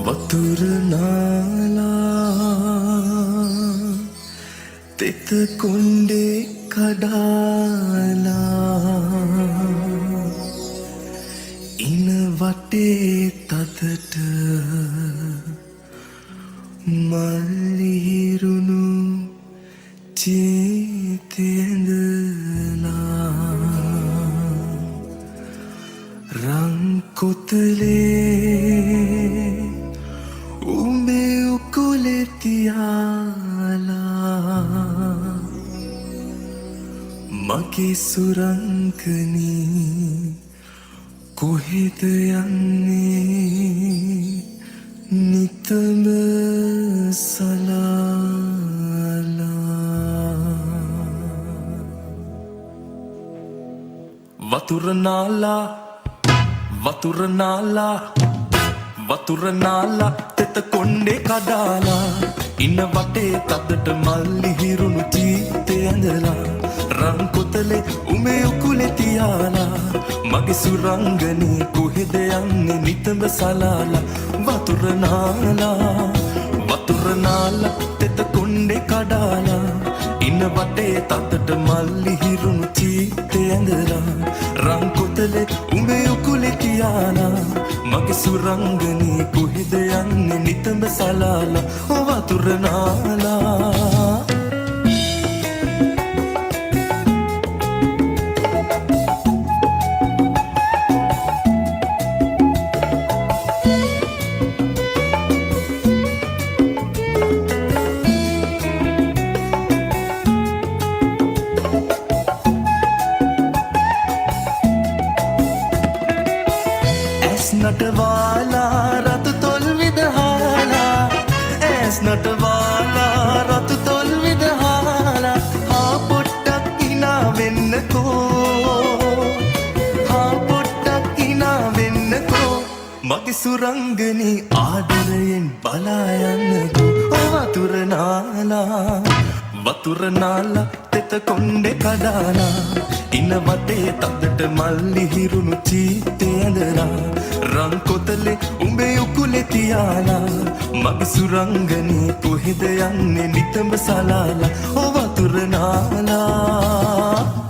වතුර නාලා තෙත කොණ්ඩේ කඩාලා ඉන වටේ තතට මල්ලිරුණු චේතෙඳලා රන් කොතලේ උඹේ උකුලේ තියාලා මගේ සුරංගනී කොහෙද යන්නේ නිතම සලාලා වතුර නාලා වතුර නාලා වතුර නාලා තෙත කොණ්ඩේ කඩාලා ඉන්න වටේ තදට මල්ලි හිරුණු චීතේ ඇඳලා රන් කොතලේ උමේ උකුලේ තියාලා මගේ සුරංගනී කොහෙද යන්නේ නිතඹ සලාලා වතුර නාලා තෙත කොණ්ඩේ කඩාලා ඉන්න වටේ තදට මල්ලි හිරුණු චීතේ ඇඳලා රන් කොතලේ උමේ උකුලේ තියාලා මගේ සුරංගනී කොහෙද යන්නේ නිතඹ සලාලා වතුර නාලා නටවාලා රතු තොල් විදහාලා ඇස් නටවාලා රතු තොල් විදහාලා හා පොට්ටක් ඉනා වෙන්නකෝ හා පොට්ටක් ඉනා වෙන්නකෝ මගේ සුරංගනී ආදරයෙන් බලා යන්නකෝ වතුර නාලා තෙත කොණ්ඩේ කඩාලා ඉන්න වටේ තදට මල්ලි හිරුණු චීතේ ඇඳලා රන් කොතලේ උඹේ උකුලේ තියාලා මගේ සුරංගනී කොහෙද යන්නේ නිතඹ සලාලා වතුර නාලා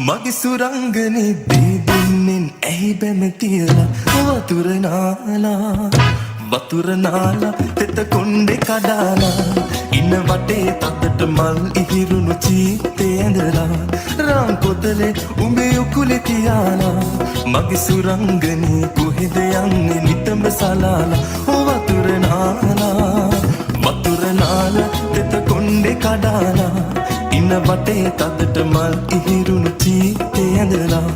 මගේ සුරංගනී බේබෙන්නෙන් ඇහි බැම තියලා වතුර නාලා තෙත කොණ්ඩේ කඩාලා ඉන්න වටේ තදට මල් ඉහිරුණු චීතේ ඇඳලා රන් කොතලේ උඹේ උකුලේ තියාලා මගේ සුරංගනී කොහෙද යන්නේ නිතඹ සලාලා වතුර නාලා තෙත කොණ්ඩේ කඩාලා ඉන්න වටේ තදට මල් ඉහිරුණු චීතේ ඇඳලා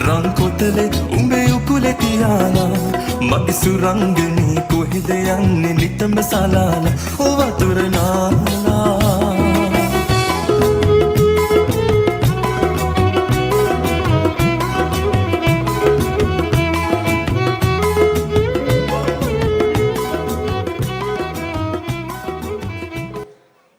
රන් කොතලේ උඹේ උකුලේ තියාලා මගේ සුරංගනී කොහෙද යන්නේ නිතඹ සලාලා වතුර නාලා